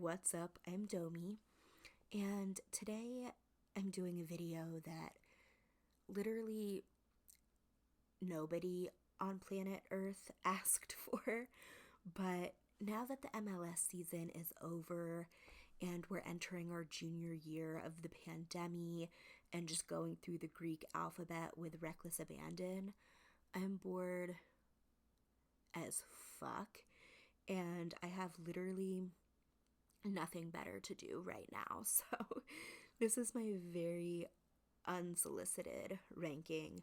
What's up? I'm Domi, and today I'm doing a video that literally nobody on planet Earth asked for, but now that the MLS season is over and we're entering our junior year of the pandemic and just going through the Greek alphabet with reckless abandon, I'm bored as fuck, and I have literally nothing better to do right now. So this is my very unsolicited ranking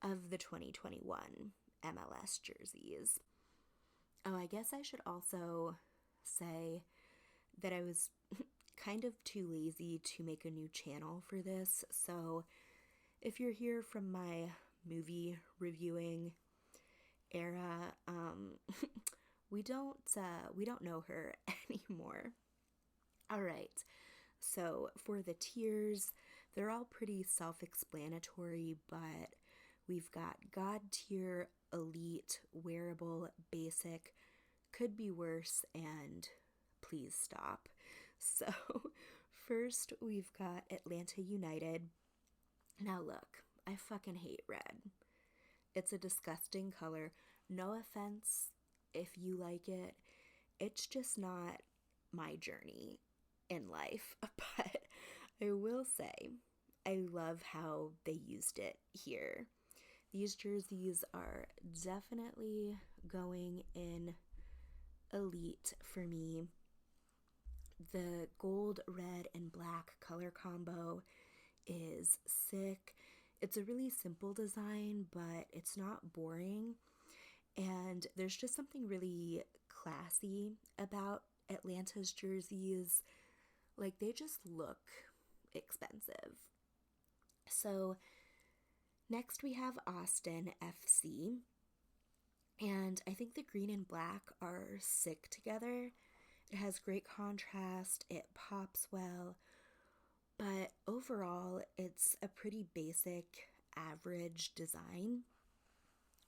of the 2021 MLS jerseys. Oh, I guess I should also say that I was kind of too lazy to make a new channel for this. So if you're here from my movie reviewing era, we don't know her anymore. All right, so for the tiers, they're all pretty self-explanatory, but we've got God tier, elite, wearable, basic, could be worse, and please stop. So first we've got Atlanta United. Now look, I fucking hate red. It's a disgusting color. No offense if you like it. It's just not my journey in life, but I will say I love how they used it here. These jerseys are definitely going in elite for me. The gold, red, and black color combo is sick. It's a really simple design, but it's not boring. And there's just something really classy about Atlanta's jerseys. Like, they just look expensive. So next we have Austin FC. And I think the green and black are sick together. It has great contrast, it pops well, but overall it's a pretty basic, average design.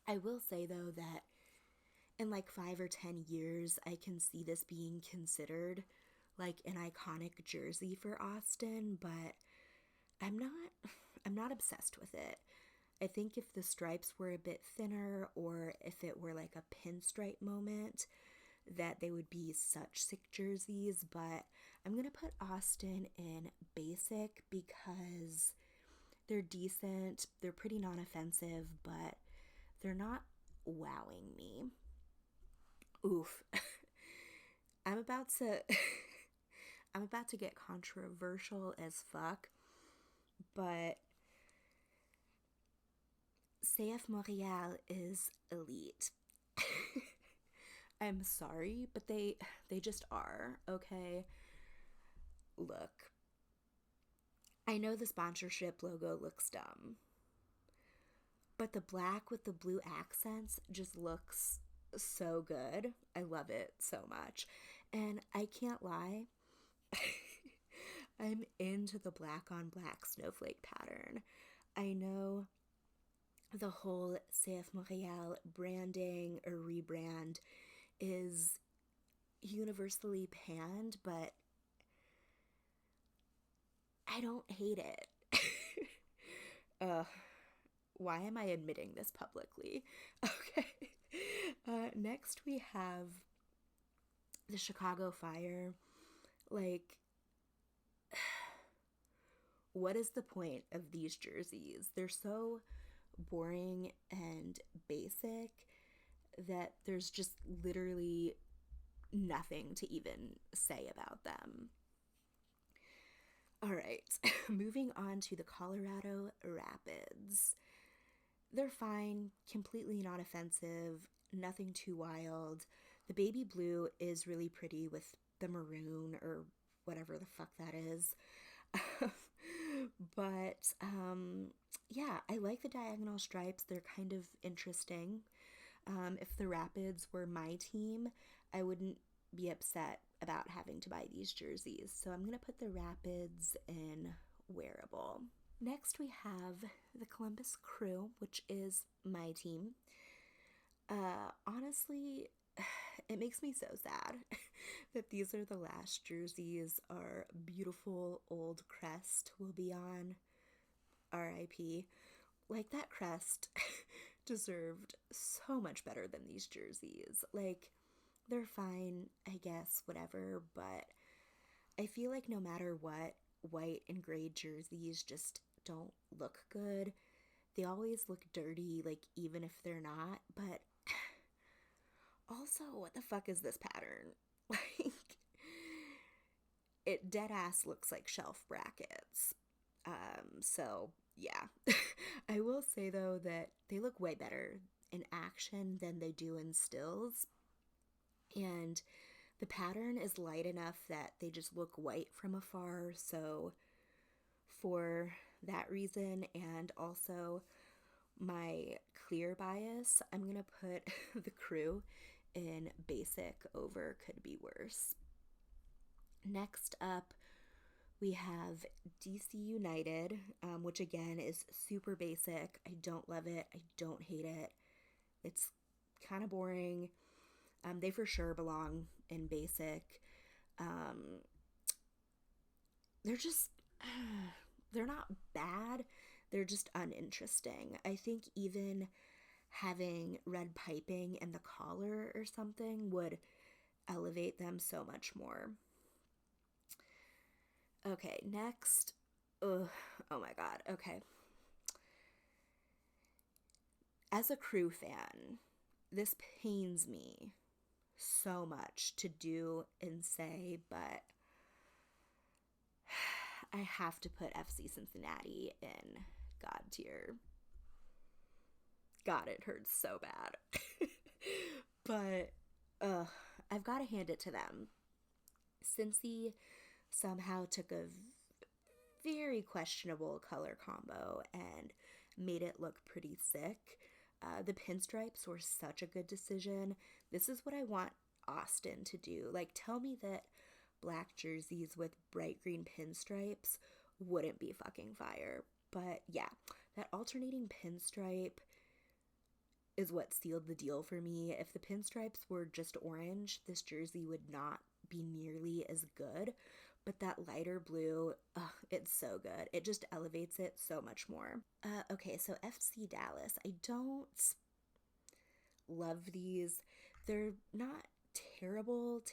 I will say though that in like 5 or 10 years, I can see this being considered like an iconic jersey for Austin, but I'm not obsessed with it. I think if the stripes were a bit thinner or if it were like a pinstripe moment, that they would be such sick jerseys, but I'm gonna put Austin in basic because they're decent, they're pretty non-offensive, but they're not wowing me. Oof. I'm about to I'm about to get controversial as fuck, but CF Montreal is elite. I'm sorry, but they just are, okay? Look, I know the sponsorship logo looks dumb, but the black with the blue accents just looks so good. I love it so much. And I can't lie, I'm into the black on black snowflake pattern. I know the whole CF Montreal branding or rebrand is universally panned, but I don't hate it. Why am I admitting this publicly? Okay. Next we have the Chicago Fire. Like, what is the point of these jerseys? They're so boring and basic that there's just literally nothing to even say about them. All right, moving on to the Colorado Rapids. They're fine, completely not offensive, nothing too wild. The baby blue is really pretty with the maroon or whatever the fuck that is. But yeah, I like the diagonal stripes. They're kind of interesting. If the Rapids were my team, I wouldn't be upset about having to buy these jerseys. So I'm going to put the Rapids in wearable. Next we have the Columbus Crew, which is my team. Honestly, it makes me so sad that these are the last jerseys our beautiful old crest will be on. R.I.P. Like, that crest deserved so much better than these jerseys. Like, they're fine, I guess, whatever, but I feel like no matter what, white and gray jerseys just don't look good. They always look dirty, like, even if they're not, but also, what the fuck is this pattern? Like, it dead ass looks like shelf brackets. So yeah. I will say though that they look way better in action than they do in stills. And the pattern is light enough that they just look white from afar. So for that reason, and also my clear bias, I'm going to put the crew in basic over could be worse. Next up, we have DC United, which again is super basic. I don't love it. I don't hate it. It's kind of boring. They for sure belong in basic. They're just, they're not bad. They're just uninteresting. I think even having red piping in the collar or something would elevate them so much more. Okay, next. Ugh, oh my god, okay. As a crew fan, this pains me so much to do and say, but I have to put FC Cincinnati in God tier. God, it hurts so bad. But, I've got to hand it to them. Cincy somehow took a very questionable color combo and made it look pretty sick. The pinstripes were such a good decision. This is what I want Austin to do. Like, tell me that black jerseys with bright green pinstripes wouldn't be fucking fire. But yeah, that alternating pinstripe is what sealed the deal for me. If the pinstripes were just orange, this jersey would not be nearly as good. But that lighter blue, it's so good. It just elevates it so much more. Okay, so FC Dallas. I don't love these. They're not terrible,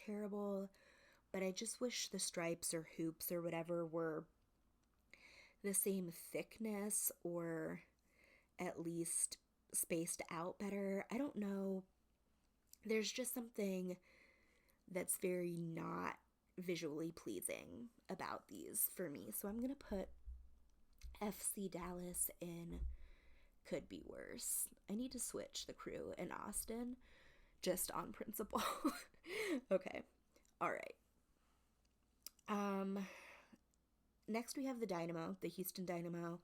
but I just wish the stripes or hoops or whatever were the same thickness or at least spaced out better. I don't know. There's just something that's very not visually pleasing about these for me. So I'm going to put FC Dallas in could be worse. I need to switch the crew in Austin just on principle. Okay. All right. Next we have the Dynamo, the Houston Dynamo.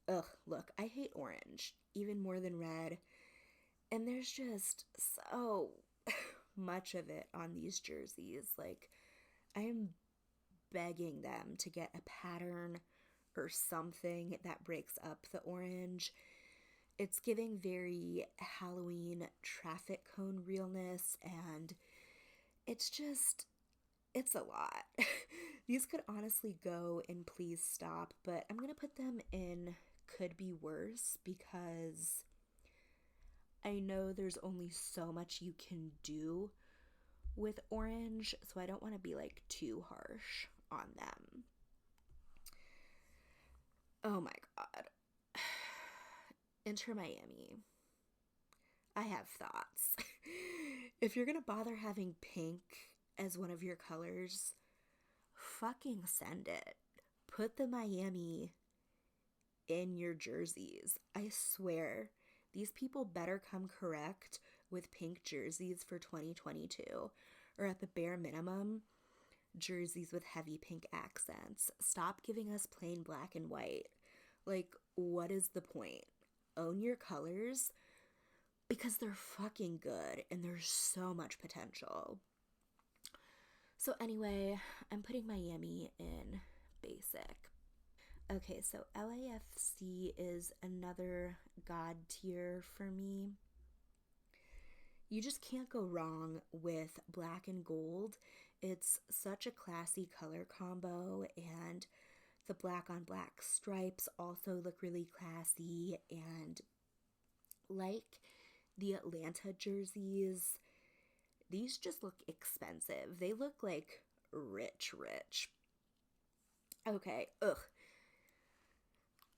Ugh, look, I hate orange even more than red. And there's just so much of it on these jerseys. Like, I am begging them to get a pattern or something that breaks up the orange. It's giving very Halloween traffic cone realness, and it's a lot. These could honestly go in please stop, but I'm going to put them in could be worse because I know there's only so much you can do with orange, so I don't want to be like too harsh on them. Oh my god. Inter Miami. I have thoughts. If you're gonna bother having pink as one of your colors, fucking send it. Put the Miami in your jerseys. I swear, these people better come correct with pink jerseys for 2022, or at the bare minimum, jerseys with heavy pink accents. Stop giving us plain black and white. Like, what is the point? Own your colors because they're fucking good and there's so much potential. So anyway, I'm putting Miami in basic. Okay, so LAFC is another god tier for me. you just can't go wrong with black and gold. It's such a classy color combo, and the black on black stripes also look really classy. And like the Atlanta jerseys, these just look expensive. They look like rich. Okay, ugh.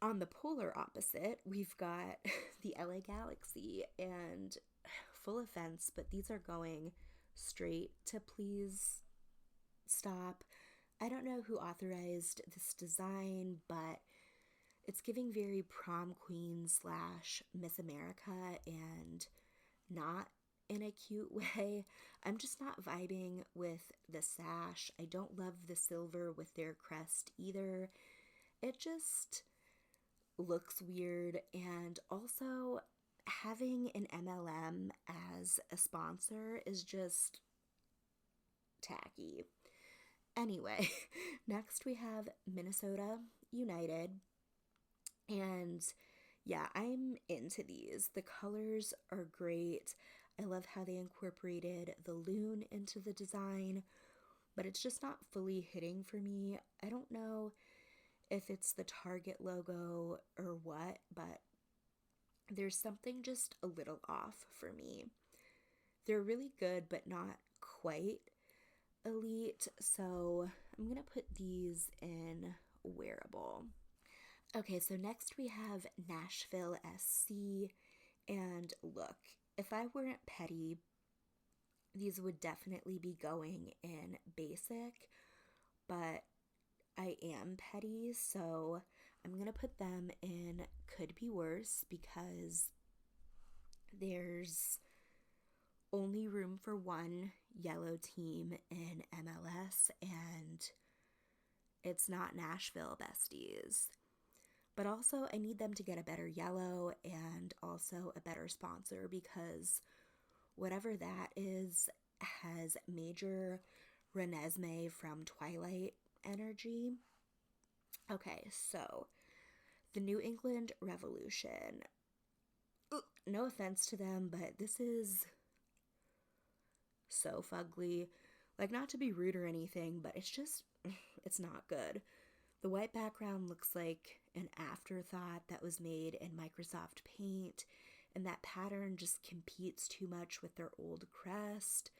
On the polar opposite, we've got the LA Galaxy, and full offense, but these are going straight to please stop. I don't know who authorized this design, but it's giving very prom queen / Miss America, and not in a cute way. I'm just not vibing with the sash. I don't love the silver with their crest either. It just looks weird, and also having an MLM as a sponsor is just tacky. Anyway, next we have Minnesota United, and yeah, I'm into these. The colors are great. I love how they incorporated the loon into the design, but it's just not fully hitting for me. I don't know if it's the Target logo or what, but there's something just a little off for me. They're really good, but not quite elite, so I'm gonna put these in wearable. Okay, so next we have Nashville Sc, and look, if I weren't petty, these would definitely be going in basic, but I am petty, so I'm gonna put them in could be worse, because there's only room for one yellow team in MLS, and it's not Nashville besties. But also, I need them to get a better yellow and also a better sponsor, because whatever that is has major Renesmee from Twilight energy. Okay, so the New England Revolution. No offense to them, but this is so fugly. Like, not to be rude or anything, but it's not good. The white background looks like an afterthought that was made in Microsoft Paint, and that pattern just competes too much with their old crest.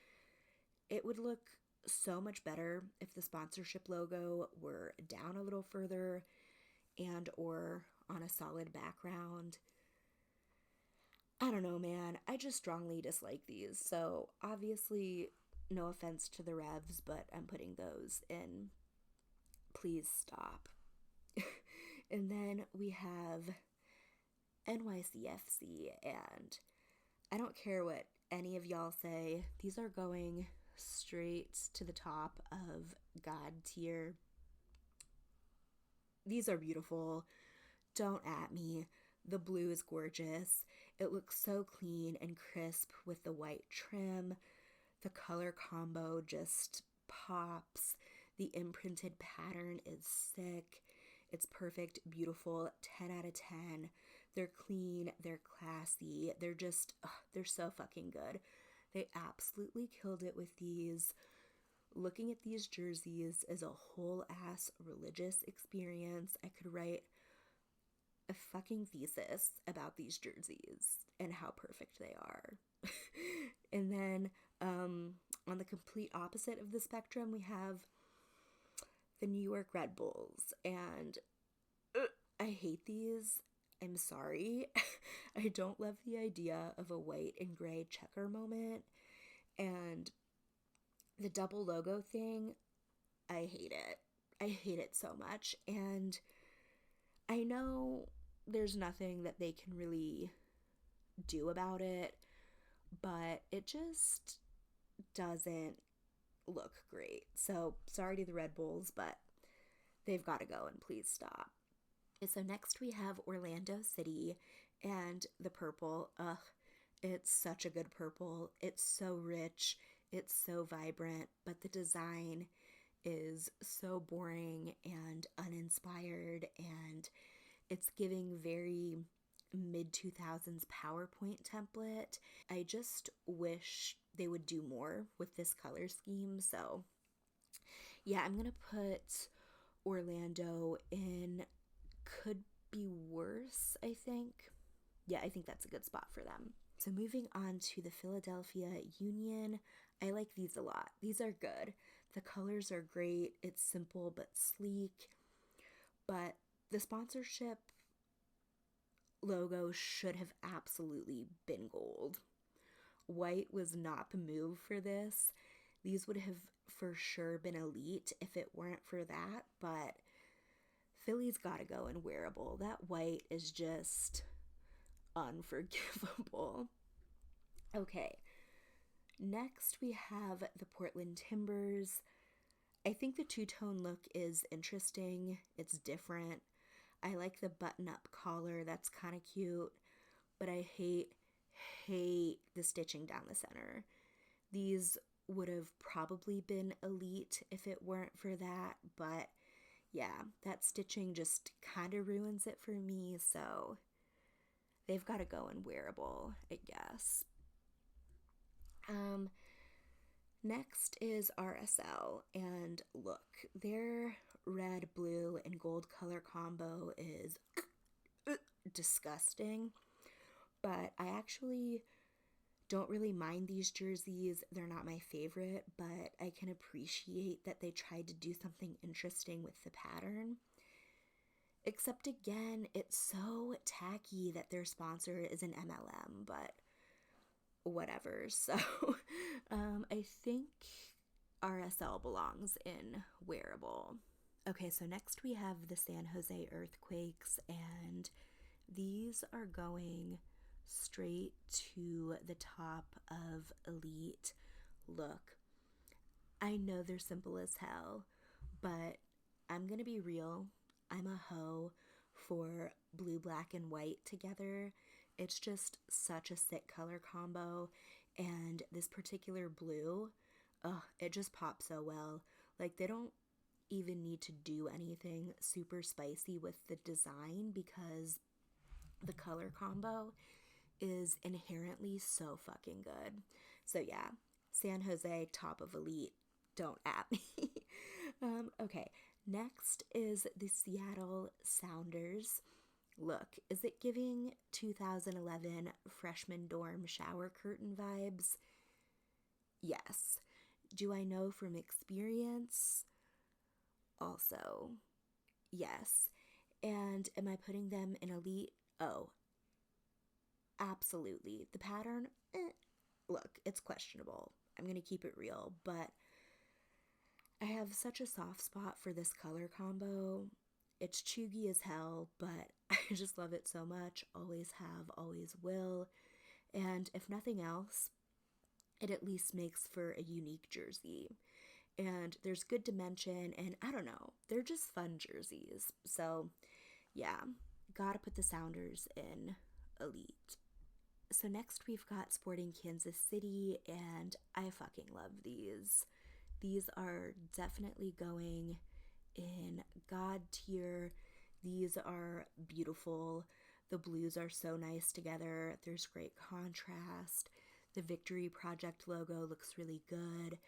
It would look so much better if the sponsorship logo were down a little further and or on a solid background. I don't know, man. I just strongly dislike these. So obviously, no offense to the Revs, but I'm putting those in please stop. And then we have Nycfc, and I don't care what any of y'all say, these are going straight to the top of God tier. These are beautiful. Don't at me. The blue is gorgeous. It looks so clean and crisp with the white trim. The color combo just pops. The imprinted pattern is sick. It's perfect, beautiful, 10 out of 10. They're clean, they're classy, they're so fucking good. They absolutely killed it with these. Looking at these jerseys is a whole ass religious experience. I could write a fucking thesis about these jerseys and how perfect they are. And then on the complete opposite of the spectrum, we have the New York Red Bulls, and I hate these. I'm sorry. I don't love the idea of a white and gray checker moment, and the double logo thing, I hate it. I hate it so much, and I know there's nothing that they can really do about it, but it just doesn't look great. So sorry to the Red Bulls, but they've got to go, and please stop. So next we have Orlando City, and the purple. Ugh, it's such a good purple. It's so rich. It's so vibrant, but the design is so boring and uninspired, and it's giving very mid-2000s PowerPoint template. I just wish they would do more with this color scheme. So yeah, I'm going to put Orlando in could be worse, I think. Yeah, I think that's a good spot for them. So moving on to the Philadelphia Union, I like these a lot. These are good. The colors are great. It's simple but sleek. But the sponsorship logo should have absolutely been gold. White was not the move for this. These would have for sure been elite if it weren't for that, but Philly's gotta go in wearable. That white is just unforgivable. Okay, next we have the Portland Timbers. I think the two-tone look is interesting. It's different. I like the button-up collar. That's kind of cute, but I hate the stitching down the center. These would have probably been elite if it weren't for that, but yeah, that stitching just kind of ruins it for me, so they've got to go in wearable, I guess. Next is RSL, and look, their red, blue, and gold color combo is disgusting, but I actually don't really mind these jerseys. They're not my favorite, but I can appreciate that they tried to do something interesting with the pattern. Except again, it's so tacky that their sponsor is an MLM, but whatever. So I think RSL belongs in wearable. Okay, so next we have the San Jose Earthquakes, and these are going straight to the top of elite. Look, I know they're simple as hell, but I'm gonna be real. I'm a hoe for blue, black, and white together. It's just such a sick color combo, and this particular blue, it just pops so well. Like, they don't even need to do anything super spicy with the design because the color combo is inherently so fucking good. So yeah, San Jose, top of elite, don't at me. Okay, next is the Seattle Sounders. Look, is it giving 2011 freshman dorm shower curtain vibes? Yes. Do I know from experience? Also, yes. And am I putting them in elite? Oh, absolutely. The pattern, look, it's questionable. I'm going to keep it real, but I have such a soft spot for this color combo. It's chuggy as hell, but I just love it so much. Always have, always will. And if nothing else, it at least makes for a unique jersey. And there's good dimension, and I don't know, they're just fun jerseys. So yeah, gotta put the Sounders in elite. So next we've got Sporting Kansas City, and I fucking love these. These are definitely going in God tier. These are beautiful. The blues are so nice together. There's great contrast. The Victory Project logo looks really good.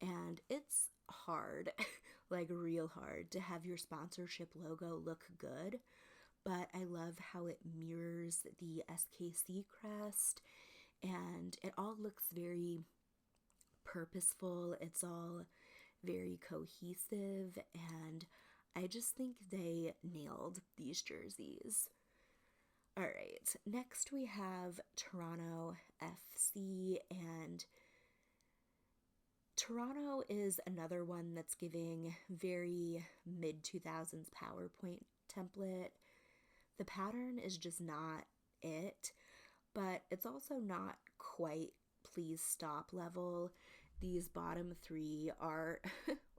And it's hard, like real hard, to have your sponsorship logo look good. But I love how it mirrors the SKC crest, and it all looks very purposeful. It's all very cohesive, and I just think they nailed these jerseys. All right, next we have Toronto FC, and Toronto is another one that's giving very mid-2000s PowerPoint template. The pattern is just not it, but it's also not quite please stop level. These bottom three are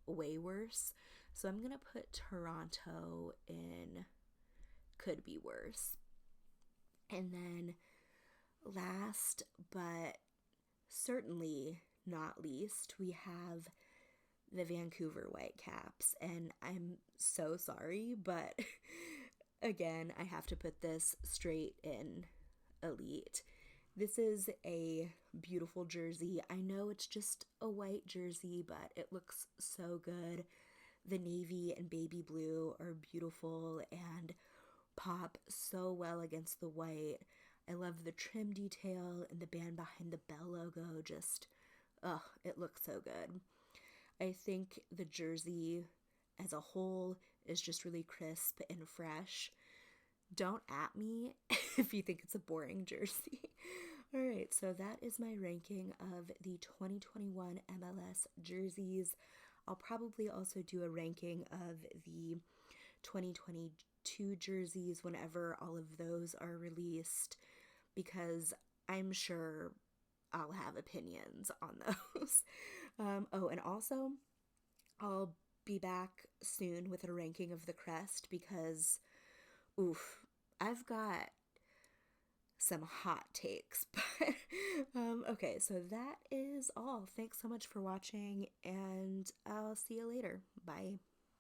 way worse, so I'm gonna put Toronto in could be worse. And then last but certainly not least, we have the Vancouver Whitecaps, and I'm so sorry, but Again, I have to put this straight in elite. This is a beautiful jersey. I know it's just a white jersey, but it looks so good. The navy and baby blue are beautiful and pop so well against the white. I love the trim detail and the band behind the Bell logo. Just, it looks so good. I think the jersey as a whole is just really crisp and fresh. Don't at me if you think it's a boring jersey. All right, so that is my ranking of the 2021 MLS jerseys. I'll probably also do a ranking of the 2022 jerseys whenever all of those are released, because I'm sure I'll have opinions on those. And also, I'll be back soon with a ranking of the crest because, oof, I've got some hot takes. But okay, so that is all. Thanks so much for watching, and I'll see you later. Bye.